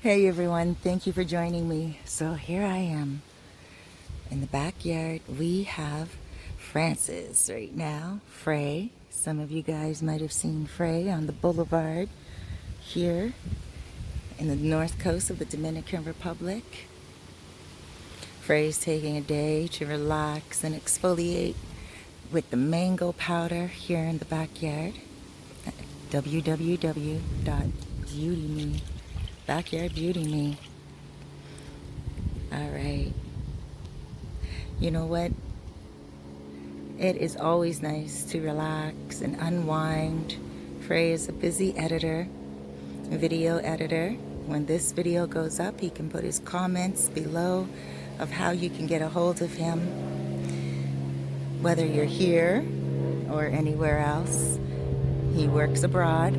Hey everyone, thank you for joining me. So here I am in the backyard. We have Francis right now, Fray. Some of you guys might have seen Fray on the boulevard here in the north coast of the Dominican Republic. Fray's taking a day to relax and exfoliate with the mango powder here in the backyard. www.beautyme. Backyard Beauty Me. Alright. You know what? It is always nice to relax and unwind. Fray is a busy editor, video editor. When this video goes up, he can put his comments below of how you can get a hold of him, whether you're here or anywhere else. He works abroad.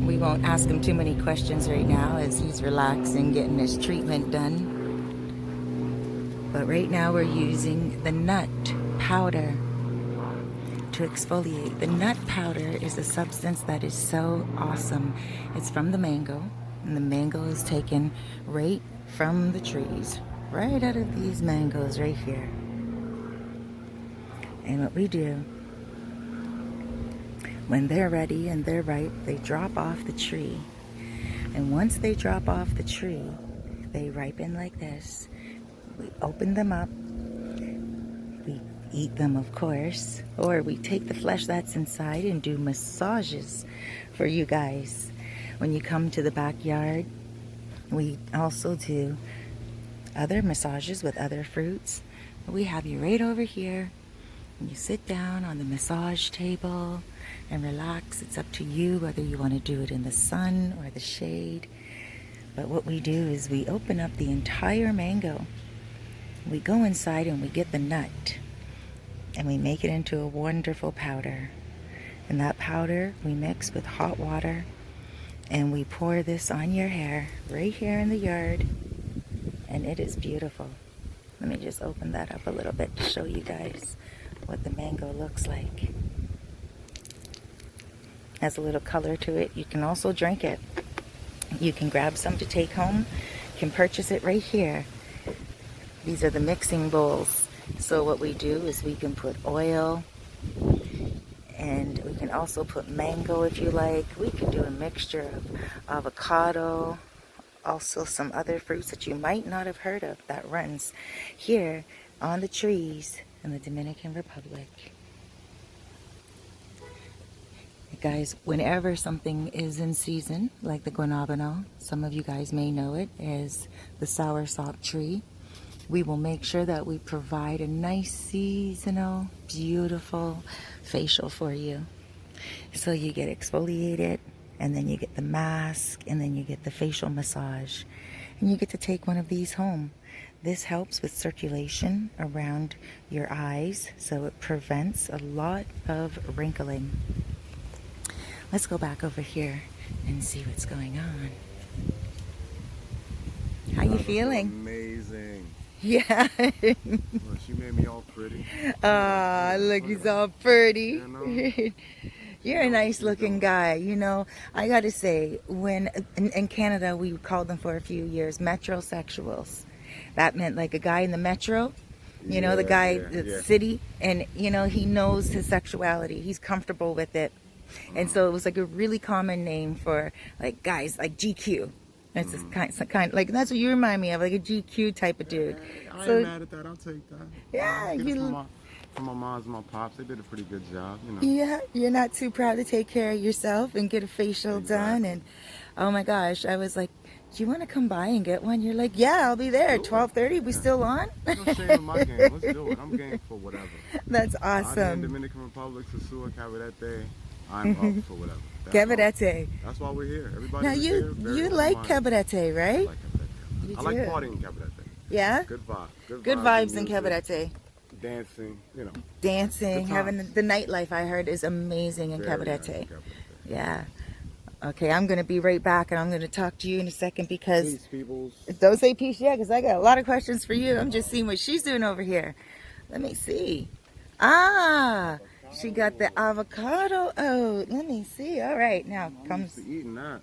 We won't ask him too many questions right now as he's relaxing, getting his treatment done. But right now we're using the nut powder to exfoliate. The nut powder is a substance that is so awesome. It's from the mango, and the mango is taken right from the trees, right out of these mangoes right here. And what we do, when they're ready and they're ripe, they drop off the tree. And once they drop off the tree, they ripen like this. We open them up. We eat them, of course. Or we take the flesh that's inside and do massages for you guys. When you come to the backyard, we also do other massages with other fruits. We have you right over here. And you sit down on the massage table and relax. It's up to you whether you want to do it in the sun or the shade. But what we do is we open up the entire mango. We go inside and we get the nut and we make it into a wonderful powder. And that powder we mix with hot water and we pour this on your hair right here in the yard, and it is beautiful. Let me just open that up a little bit to show you guys what the mango looks like. Has a little color to it. You can also drink it. You can grab some to take home. You can purchase it right here. These are the mixing bowls. So what we do is we can put oil, and we can also put mango if you like. We can do a mixture of avocado, also some other fruits that you might not have heard of that runs here on the trees in the Dominican Republic. Guys, whenever something is in season, like the guanabano, some of you guys may know it as the soursop tree, we will make sure that we provide a nice seasonal, beautiful facial for you. So you get exfoliated, and then you get the mask, and then you get the facial massage, and you get to take one of these home. This helps with circulation around your eyes, so it prevents a lot of wrinkling. Let's go back over here and see what's going on. How you feeling? Amazing. Yeah. Well, she made me all pretty. Look, he's all pretty. You know? You're a nice looking guy. You know, I gotta say, when in Canada we called them for a few years metrosexuals. That meant like a guy in the metro, you know, the guy, the city, and you know, he knows his sexuality. He's comfortable with it. And so it was like a really common name for like guys like GQ. That's kind like that's what you remind me of, like a GQ type of dude. I So ain't mad at that. I'll take that. yeah, Get it you. from my moms and my pops. They did a pretty good job, you know. Yeah, you're not too proud to take care of yourself and get a facial done. And oh my gosh, I was like, do you want to come by and get one? You're like, yeah, I'll be there at 12:30. We still on? There's no shame in my game. Let's do it. I'm game for whatever. That's I'm in awesome. Dominican Republic, Sosua, Cabarete. I'm up for whatever. Cabarete. That's why we're here. Everybody Now you like Cabarete, right? I like Cabarete. You I like do. partying in Cabarete. Yeah? Good vibe. Good vibes in music, Cabarete. Dancing, you know. Dancing, Good having times. the nightlife I heard is amazing in Very nice Cabarete. in Cabarete. Yeah. Okay, I'm going to be right back, and I'm going to talk to you in a second because... Peace, peoples. Don't say peace yet, because I got a lot of questions for you. I'm just seeing what she's doing over here. Let me see. Ah, She got the avocado out. Let me see. All right, now I'm used comes. to eating that.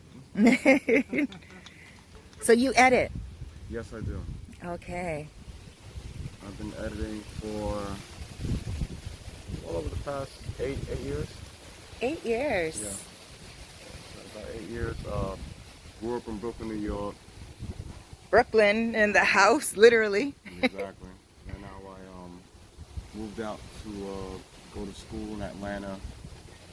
So you edit? Yes, I do. Okay. I've been editing for all over the past eight years. 8 years. Yeah, about 8 years. Grew up in Brooklyn, New York. Brooklyn in the house, literally. Exactly. And now I moved out to go to school in Atlanta,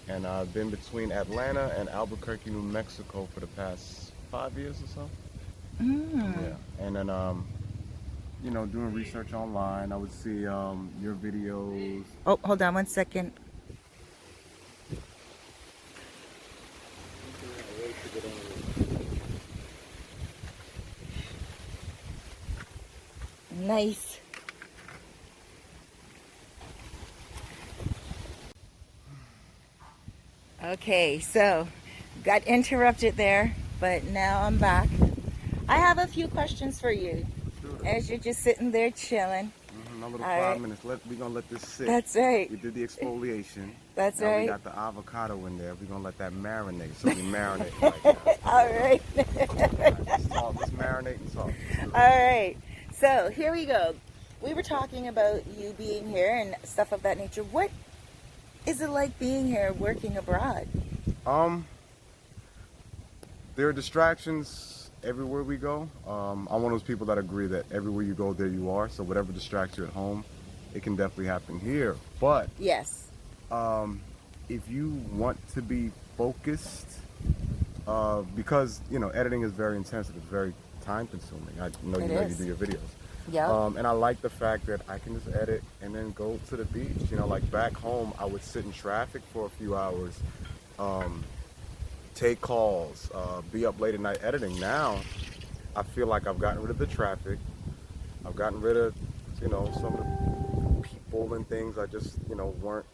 and I've been between Atlanta and Albuquerque, New Mexico for the past 5 years or so. Yeah, and then you know, doing research online, I would see your videos. Oh, hold on 1 second. Nice. Okay, so got interrupted there, but now I'm back. I have a few questions for you as you're just sitting there chilling. Another All 5 right. minutes. We're gonna let this sit. That's right. We did the exfoliation. That's now right. We got the avocado in there. We're gonna let that marinate. So we marinate right now. All right. Let's marinate and talk. All right. So here we go. We were talking about you being here and stuff of that nature. What is it like being here, working abroad? There are distractions everywhere we go. I'm one of those people that agree that everywhere you go, there you are. So whatever distracts you at home, it can definitely happen here. But Yes. if you want to be focused, because you know editing is very intensive, it's very time consuming. I know you know you do your videos. Yeah. And I like the fact that I can just edit and then go to the beach. You know, like back home, I would sit in traffic for a few hours, take calls, be up late at night editing. Now, I feel like I've gotten rid of the traffic. I've gotten rid of, you know, some of the people and things I just, you know, weren't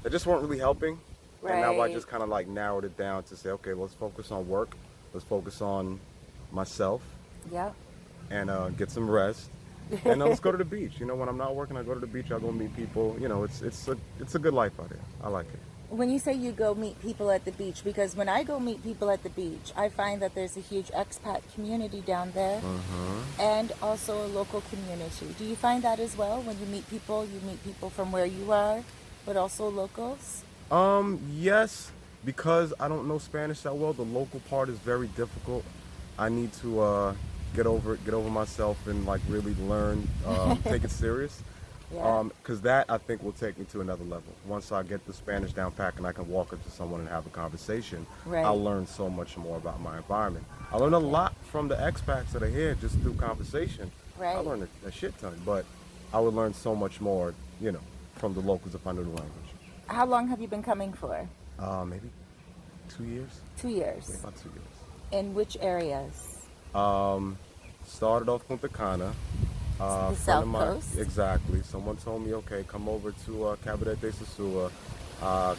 really helping. Right. And now I just kind of like narrowed it down to say, okay, let's focus on work. Let's focus on myself. Yeah. And get some rest, and let's go to the beach. You know, when I'm not working, I go to the beach. I go meet people. You know, it's a good life out here. I like it. When you say you go meet people at the beach, because when I go meet people at the beach, I find that there's a huge expat community down there, and also a local community. Do you find that as well? When you meet people from where you are, but also locals? Yes, because I don't know Spanish that well. The local part is very difficult. I need to get over myself and like really learn, take it serious. Yeah. Because that I think will take me to another level. Once I get the Spanish down pat and I can walk up to someone and have a conversation, Right. I'll learn so much more about my environment. I learn a lot from the expats that are here just through conversation. Right. I learned a shit ton, but I would learn so much more, you know, from the locals if I knew the language. How long have you been coming for? Maybe 2 years. 2 years. Yeah, about 2 years. In which areas? Started off Punta Cana. The South Coast? Exactly. Someone told me, okay, come over to Cabaret de Sosua.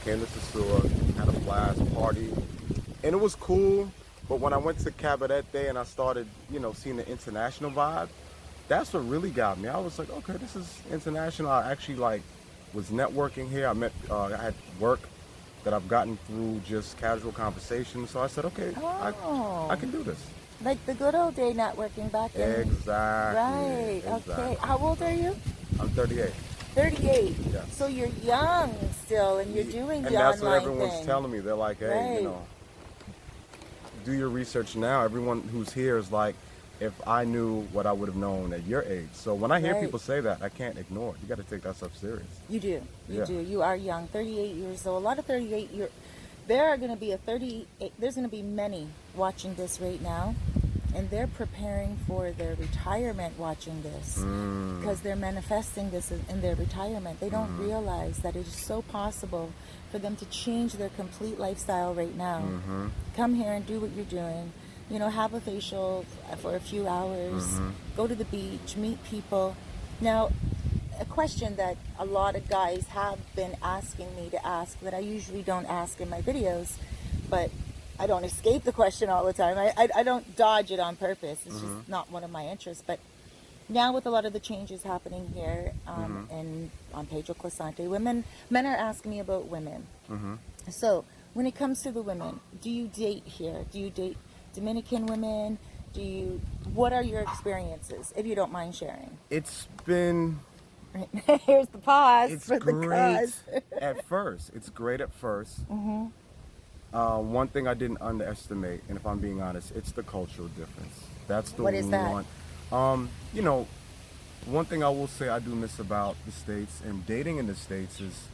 Came to Sosua, had a blast, party, and it was cool. But when I went to Cabaret Day and I started, you know, seeing the international vibe, that's what really got me. I was like, okay, this is international. I actually like was networking here. I met, I had work that I've gotten through just casual conversation. So I said, okay, I can do this. Like the good old day networking back in. Exactly. Right. Exactly. Okay. How old are you? I'm 38. 38. Yes. So you're young still, and you're doing the and that's online what everyone's thing. telling me. They're like, hey, Right. you know, do your research now. Everyone who's here is like, if I knew what I would have known at your age. So when I hear Right. people say that, I can't ignore it. You got to take that stuff serious. You do. You Yeah. do. You are young. 38 years old. A lot of 38 year. There are going to be there's going to be many watching this right now, and they're preparing for their retirement watching this because they're manifesting this in their retirement. They don't realize that it is so possible for them to change their complete lifestyle right now. Come here and do what you're doing. You know, have a facial for a few hours, go to the beach, meet people. Now, a question that a lot of guys have been asking me to ask that I usually don't ask in my videos, but I don't escape the question all the time. I don't dodge it on purpose. It's just not one of my interests. But now with a lot of the changes happening here in on Pedro Clasante, men are asking me about women. So when it comes to the women, do you date here? Do you date Dominican women? What are your experiences, if you don't mind sharing? It's been Here's the pause it's for the great cause. at first. It's great at first. One thing I didn't underestimate, and if I'm being honest, it's the cultural difference. That's the What is that? one. You know, one thing I will say I do miss about the States and dating in the States is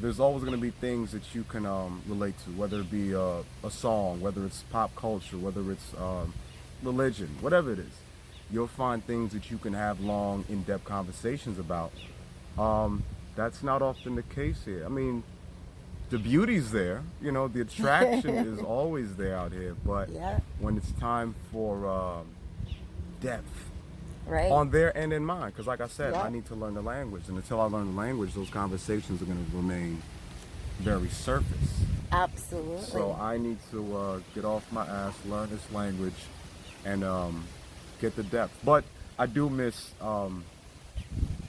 there's always going to be things that you can relate to, whether it be a song, whether it's pop culture, whether it's religion, whatever it is. You'll find things that you can have long, in-depth conversations about. That's not often the case here. I mean, the beauty's there, you know, the attraction is always there out here, but when it's time for depth, Right. on their end and mine, because like I said, I need to learn the language, and until I learn the language, those conversations are going to remain very surface. Absolutely. So I need to get off my ass, learn this language, and get the depth. But I do miss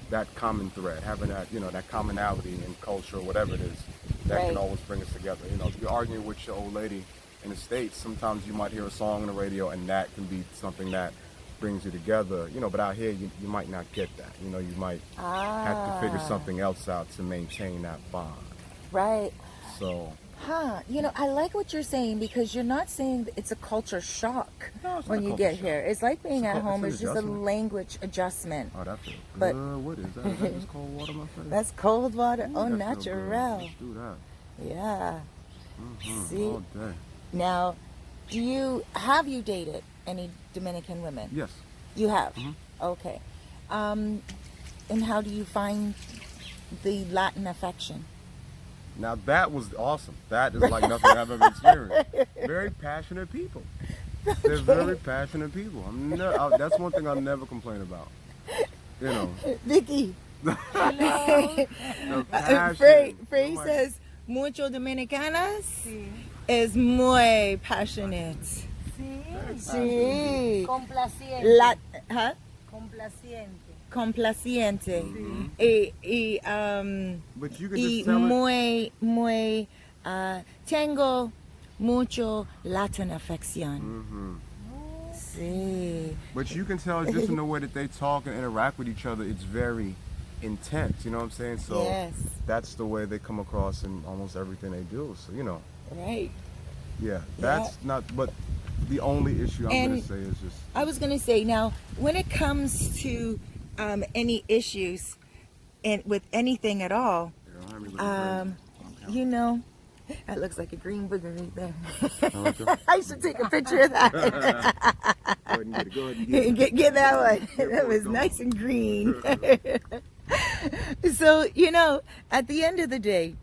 that common thread, having that, you know, that commonality in culture, whatever it is, that can always bring us together. You know, if you're arguing with your old lady in the States, sometimes you might hear a song on the radio, and that can be something that brings you together, you know, but out here you might not get that. You know, you might have to figure something else out to maintain that bond. Right. So. You know, I like what you're saying, because you're not saying that it's a culture shock when you get here. It's like being at home. It's just a language adjustment. Oh, that's it. But what is that? Is that just cold water, my friend? That's cold water. Ooh, Oh, that natural. Let's do that. Yeah. See? All day. Now, have you dated any Dominican women? Yes. You have? Okay. And how do you find the Latin affection? Now that was awesome. That is like nothing I've ever experienced. Very passionate people. They're very passionate people. That's one thing I'll never complain about. You know. Vicky. Fray says, mucho dominicanas es muy passionate. Sí. Complaciente. Complaciente. But you can just tell tengo mucho Latin affección. Sí. But you can tell just in the way that they talk and interact with each other, it's very intense, you know what I'm saying? So that's the way they come across in almost everything they do. So, you know. Right. Yeah, that's not, but the only issue I'm going to say is just... I was going to say, now, when it comes to any issues with anything at all, you know, that looks like a green booger right there. I should take a picture of that. Go ahead and get it. Go ahead and get it. Get that one. That was nice and green. So, you know, at the end of the day,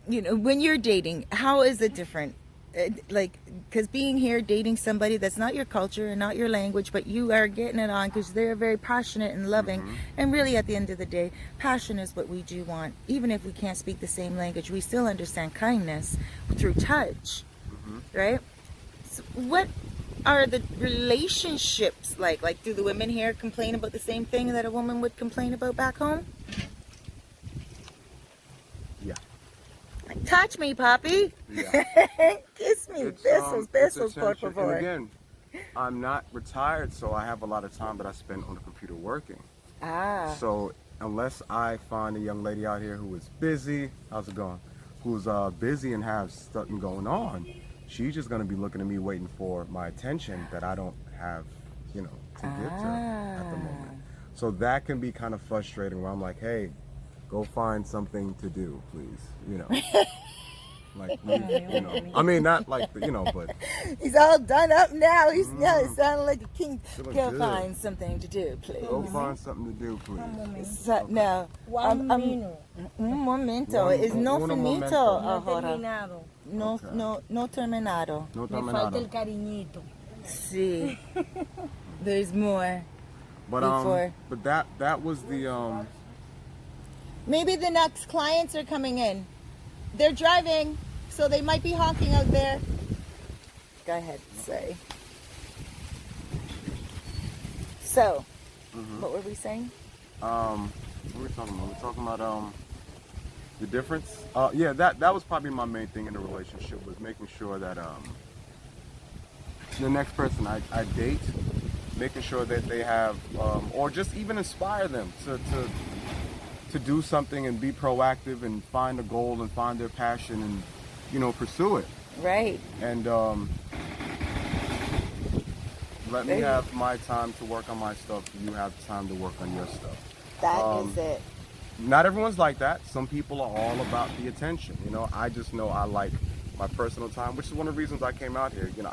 you know, when you're dating, how is it different? Like, because being here, dating somebody that's not your culture and not your language, but you are getting it on because they're very passionate and loving. And really, at the end of the day, passion is what we do want. Even if we can't speak the same language, we still understand kindness through touch, right? So what are the relationships like? Like, do the women here complain about the same thing that a woman would complain about back home? Yeah. Touch me, papi. Yeah. Kiss me. It's Besos, por attention. favor. And again, I'm not retired, so I have a lot of time that I spend on the computer working. So unless I find a young lady out here who is busy, how's it going? Who's busy and has something going on, she's just gonna be looking at me waiting for my attention that I don't have, you know, to give to her at the moment. So that can be kind of frustrating where I'm like, hey, go find something to do, please, you know. Like, you know, I mean, not like, you know, but. He's all done up now. He's now sounding like a king. Go good. find something to do, please. Go find something to do, please. So, now, Un momento. It's no uno finito momento. ahora. terminado. No terminado. No Me falta el cariñito. Sí. There's more. But before. but that was the Maybe the next clients are coming in. They're driving, so they might be honking out there. Go ahead, sorry. So, What were we saying? What were we talking about? We're talking about the difference. Yeah, that was probably my main thing in the relationship, was making sure that the next person I date, making sure that they have, or just even inspire them to do something and be proactive and find a goal and find their passion and, you know, pursue it. Right. And let me have my time to work on my stuff. You have time to work on your stuff. That is it. Not everyone's like that. Some people are all about the attention. You know, I just know I like my personal time, which is one of the reasons I came out here. You know,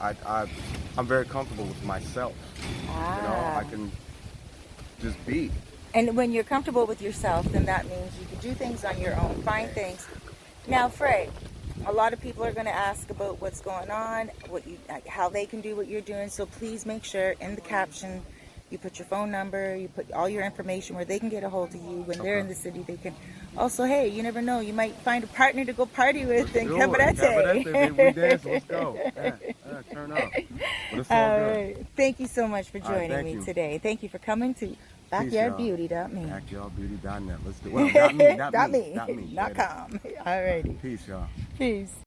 I'm very comfortable with myself. You know, I can just be. And when you're comfortable with yourself, then that means you can do things on your own, find things. Now, Fray, a lot of people are going to ask about what's going on, how they can do what you're doing. So please make sure in the caption you put your phone number, you put all your information where they can get a hold of you when they're in the city. They can also, hey, you never know, you might find a partner to go party with in Cabarete. Cabarete, we dance, let's go. Turn up. But it's all good. Right. Thank you so much for joining me today. Thank you for coming to BackyardBeauty.me. BackyardBeauty.net. Let's do it. Well, not me. Not com. All righty. Peace, y'all. Peace.